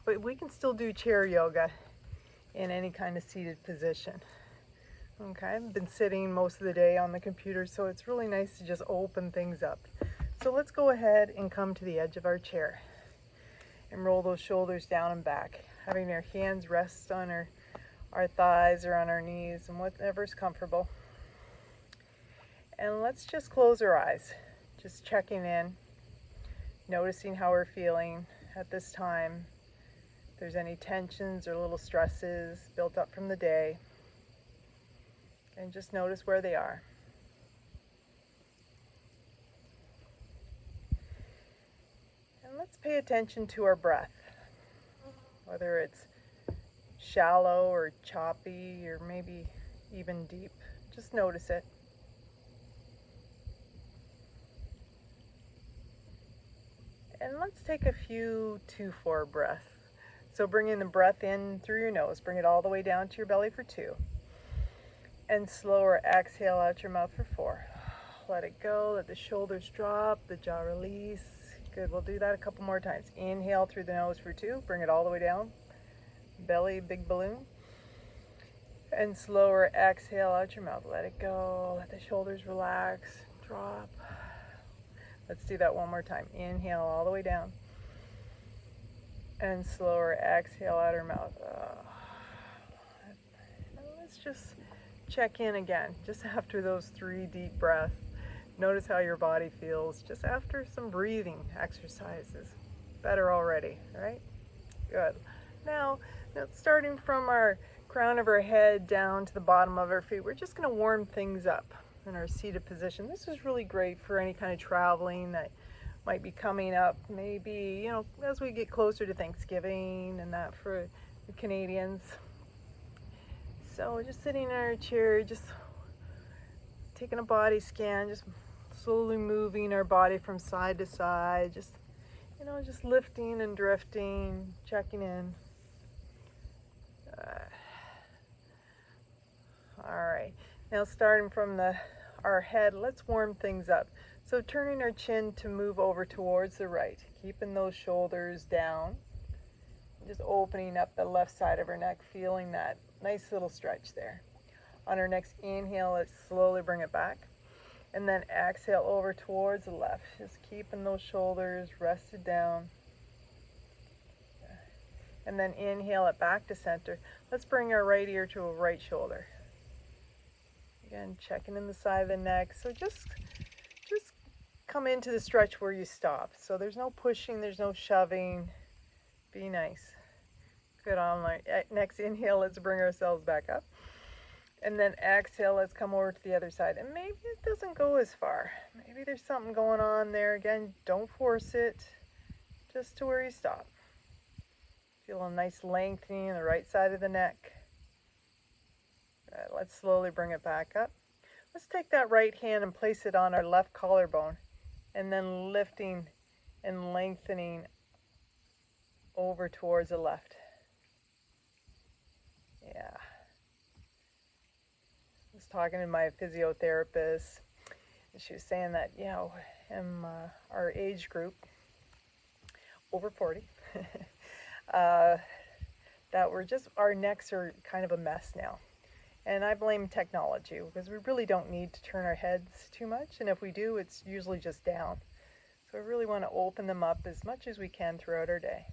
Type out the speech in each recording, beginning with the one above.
but we can still do chair yoga in any kind of seated position. Okay, I've been sitting most of the day on the computer, so it's really nice to just open things up. So let's go ahead and come to the edge of our chair and roll those shoulders down and back, having our hands rest on our thighs or on our knees and whatever's comfortable. And let's just close our eyes, just checking in, noticing how we're feeling at this time. If there's any tensions or little stresses built up from the day, and just notice where they are. And let's pay attention to our breath, whether it's shallow or choppy or maybe even deep. Just notice it. And let's take a few 2-4 breaths. So bringing the breath in through your nose, bring it all the way down to your belly for 2. And slower exhale out your mouth for 4. Let it go, let the shoulders drop, the jaw release. Good, we'll do that a couple more times. Inhale through the nose for 2, bring it all the way down. Belly, big balloon. And slower exhale out your mouth, let it go, let the shoulders relax, drop. Let's do that one more time. Inhale all the way down. And slower exhale out our mouth. Let's just check in again, just after those 3 deep breaths. Notice how your body feels just after some breathing exercises. Better already, right? Good. Now starting from our crown of our head down to the bottom of our feet, we're just going to warm things up in our seated position. This is really great for any kind of traveling that might be coming up, maybe, as we get closer to Thanksgiving and that for the Canadians. So we're just sitting in our chair, just taking a body scan, just slowly moving our body from side to side, just lifting and drifting, checking in. All right, now starting from our head, let's warm things up. So turning our chin to move over towards the right, keeping those shoulders down, just opening up the left side of our neck, feeling that nice little stretch there. On our next inhale, let's slowly bring it back. And then exhale over towards the left, just keeping those shoulders rested down. And then inhale it back to center. Let's bring our right ear to a right shoulder. Again, checking in the side of the neck. So just come into the stretch where you stop. So there's no pushing, there's no shoving. Be nice. Good. On my next inhale, let's bring ourselves back up. And then exhale, let's come over to the other side. And maybe it doesn't go as far. Maybe there's something going on there. Again, don't force it. Just to where you stop. Feel a nice lengthening in the right side of the neck. Good. Let's slowly bring it back up. Let's take that right hand and place it on our left collarbone. And then lifting and lengthening over towards the left. Yeah. I was talking to my physiotherapist, and she was saying that, in our age group, over 40, that our necks are kind of a mess now. And I blame technology, because we really don't need to turn our heads too much, and if we do, it's usually just down. So we really want to open them up as much as we can throughout our day.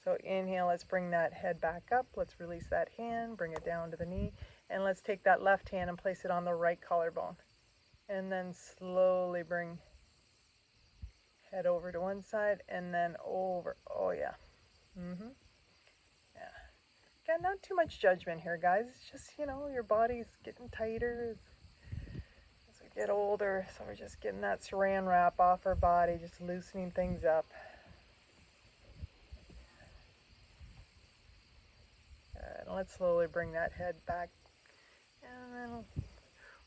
So inhale, let's bring that head back up. Let's release that hand, bring it down to the knee, and let's take that left hand and place it on the right collarbone. And then slowly bring head over to one side and then over. Oh yeah. Yeah. Again, not too much judgment here, guys. It's just, your body's getting tighter as we get older. So we're just getting that saran wrap off our body, just loosening things up. And let's slowly bring that head back and then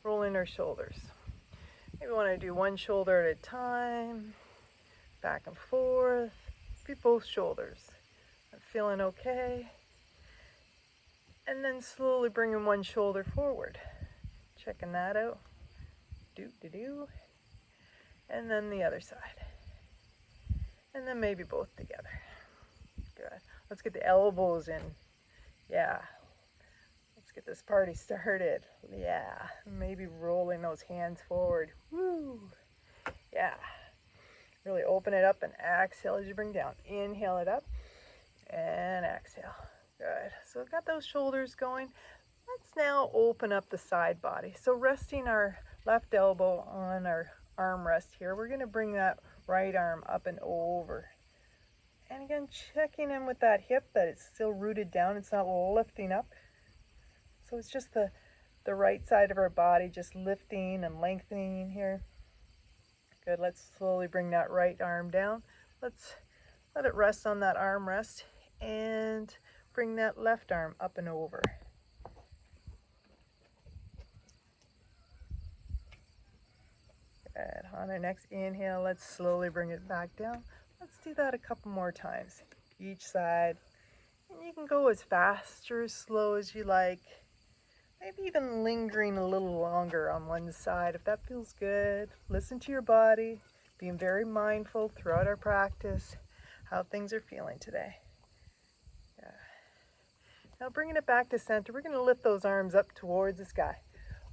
rolling our shoulders. Maybe we want to do one shoulder at a time, back and forth, be both shoulders. I'm feeling okay. And then slowly bringing one shoulder forward. Checking that out. Do. And then the other side. And then maybe both together. Good. Let's get the elbows in. Yeah. Let's get this party started. Yeah. Maybe rolling those hands forward. Woo. Yeah. Really open it up and exhale as you bring down. Inhale it up and exhale. Good. So we've got those shoulders going. Let's now open up the side body. So resting our left elbow on our arm rest here, we're going to bring that right arm up and over. And again, checking in with that hip, that it's still rooted down, it's not lifting up. So it's just the right side of our body just lifting and lengthening here. Good, let's slowly bring that right arm down. Let's let it rest on that arm rest and bring that left arm up and over. Good. On our next inhale, let's slowly bring it back down. Let's do that a couple more times, each side. And you can go as fast or as slow as you like. Maybe even lingering a little longer on one side if that feels good. Listen to your body, being very mindful throughout our practice, how things are feeling today. Yeah. Now bringing it back to center, we're going to lift those arms up towards the sky.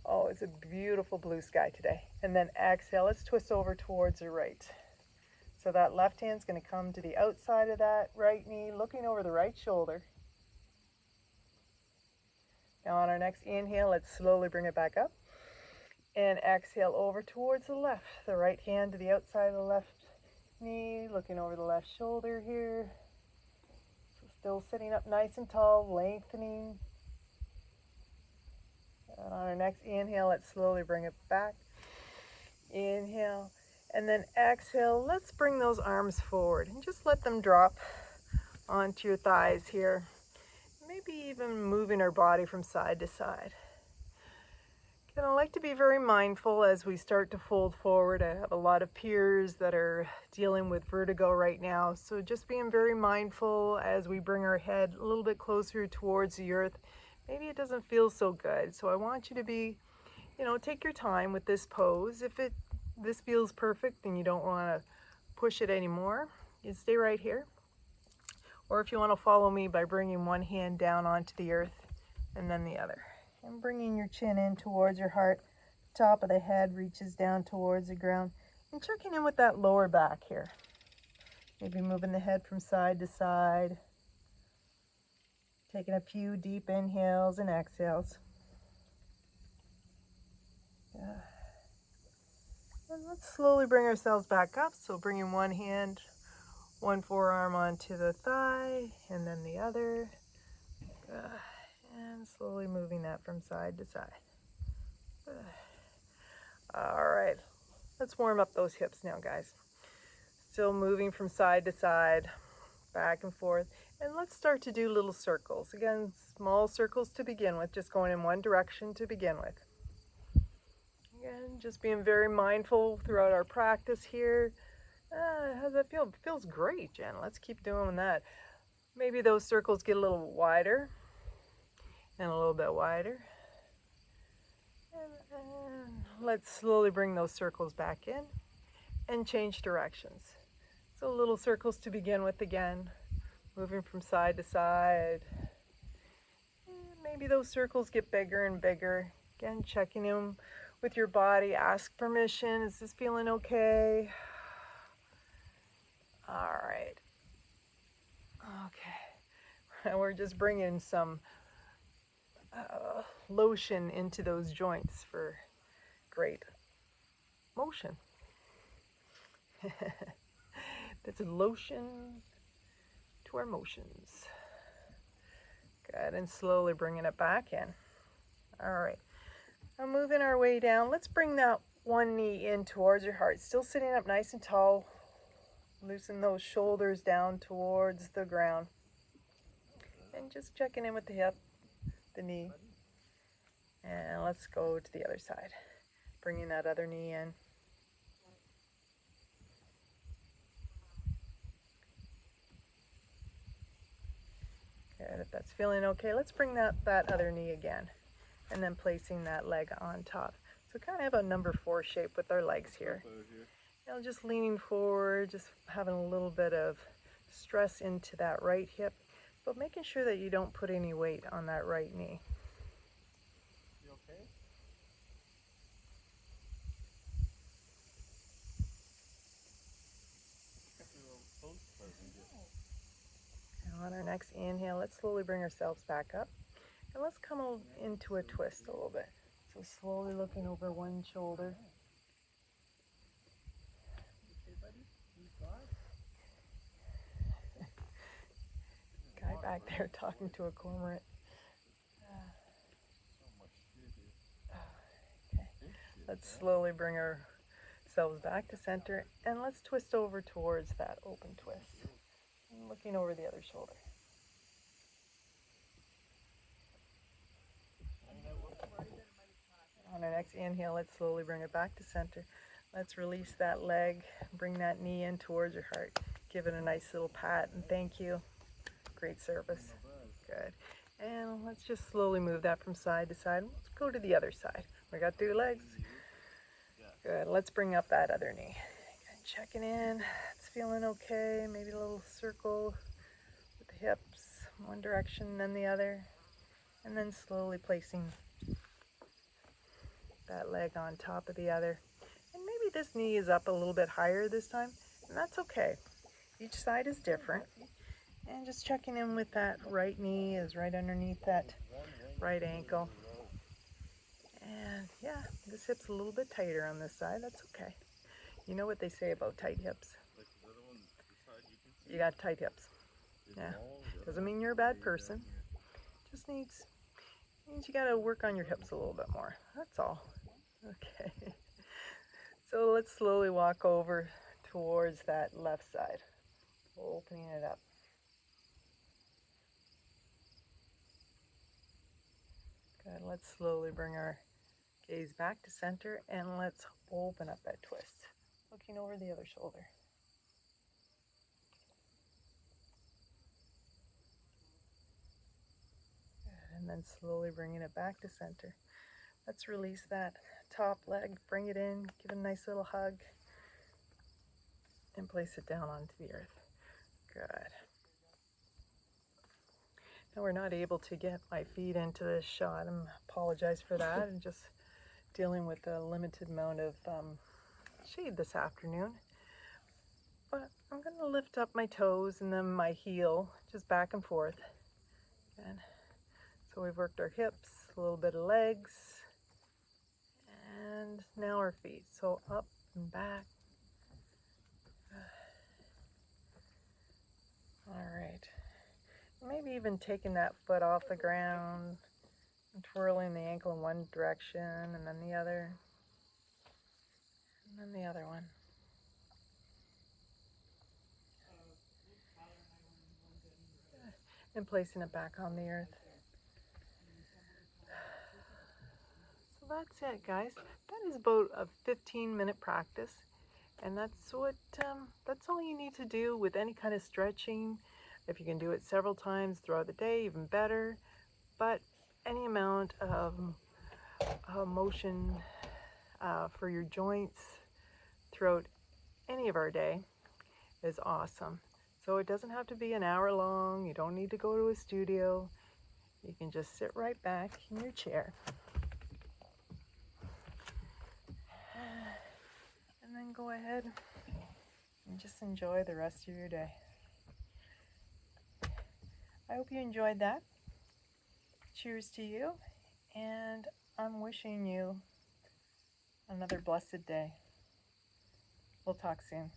Oh, it's a beautiful blue sky today. And then exhale, let's twist over towards the right. So that left hand's going to come to the outside of that right knee, looking over the right shoulder. Now on our next inhale, let's slowly bring it back up. And exhale over towards the left. The right hand to the outside of the left knee, looking over the left shoulder here. So still sitting up nice and tall, lengthening. And on our next inhale, let's slowly bring it back. Inhale. And then exhale, let's bring those arms forward and just let them drop onto your thighs here. Maybe even moving our body from side to side. And I like to be very mindful as we start to fold forward. I have a lot of peers that are dealing with vertigo right now. So just being very mindful as we bring our head a little bit closer towards the earth. Maybe it doesn't feel so good. So I want you to be, take your time with this pose. If this feels perfect and you don't want to push it anymore, you stay right here. Or if you want to follow me by bringing one hand down onto the earth and then the other. And bringing your chin in towards your heart. Top of the head reaches down towards the ground. And checking in with that lower back here. Maybe moving the head from side to side. Taking a few deep inhales and exhales. Yeah. And let's slowly bring ourselves back up. So bringing one hand, one forearm onto the thigh, and then the other. And slowly moving that from side to side. All right, let's warm up those hips now, guys. Still moving from side to side, back and forth. And let's start to do little circles. Again, small circles to begin with, just going in one direction to begin with. Again, just being very mindful throughout our practice here. How does that feel? It feels great, Jen. Let's keep doing that. Maybe those circles get a little wider and a little bit wider. And let's slowly bring those circles back in and change directions. So little circles to begin with again, moving from side to side. And maybe those circles get bigger and bigger. Again, checking in with your body, ask permission. Is this feeling okay? All right. Okay. We're just bringing some lotion into those joints for great motion. That's a lotion to our motions. Good, and slowly bringing it back in. All right. Now moving our way down, let's bring that one knee in towards your heart. Still sitting up nice and tall. Loosen those shoulders down towards the ground. And just checking in with the hip, the knee. And let's go to the other side. Bringing that other knee in. Good, if that's feeling okay, let's bring that other knee again. And then placing that leg on top. So kind of have a number 4 shape with our legs here. Just leaning forward, just having a little bit of stress into that right hip. but making sure that you don't put any weight on that right knee. You okay? Now on our next inhale, let's slowly bring ourselves back up. And let's come into a twist a little bit. So slowly looking over one shoulder. Guy back there talking to a cormorant. Okay. Let's slowly bring ourselves back to center and let's twist over towards that open twist. And looking over the other shoulder. On our next inhale, let's slowly bring it back to center. Let's release that leg, bring that knee in towards your heart. Give it a nice little pat and thank you. Great service. Good. And let's just slowly move that from side to side. Let's go to the other side. We got 2 legs. Good. Let's bring up that other knee. Good. Checking in. It's feeling okay. Maybe a little circle with the hips, one direction, then the other. And then slowly placing that leg on top of the other. And maybe this knee is up a little bit higher this time, and that's okay. Each side is different. And just checking in with that right knee is right underneath that right ankle. And yeah, this hip's a little bit tighter on this side. That's okay. You know what they say about tight hips. You got tight hips. Yeah. Doesn't mean you're a bad person. Just means you got to work on your hips a little bit more. That's all. Okay. So let's slowly walk over towards that left side. Opening it up. Good. Let's slowly bring our gaze back to center and let's open up that twist. Looking over the other shoulder. Good. And then slowly bringing it back to center. Let's release that top leg, bring it in, give it a nice little hug, and place it down onto the earth. Good. Now we're not able to get my feet into this shot. I apologize for that. I'm just dealing with a limited amount of shade this afternoon. But I'm going to lift up my toes and then my heel, just back and forth. Good. So we've worked our hips, a little bit of legs, and now our feet. So up and back. All right. Maybe even taking that foot off the ground and twirling the ankle in one direction and then the other. And then the other one. And placing it back on the earth. So that's it, guys. That is about a 15-minute practice. And that's all you need to do with any kind of stretching. If you can do it several times throughout the day, even better. But any amount of motion for your joints throughout any of our day is awesome. So it doesn't have to be an hour long. You don't need to go to a studio. You can just sit right back in your chair. And then go ahead and just enjoy the rest of your day. I hope you enjoyed that. Cheers to you, and I'm wishing you another blessed day. We'll talk soon.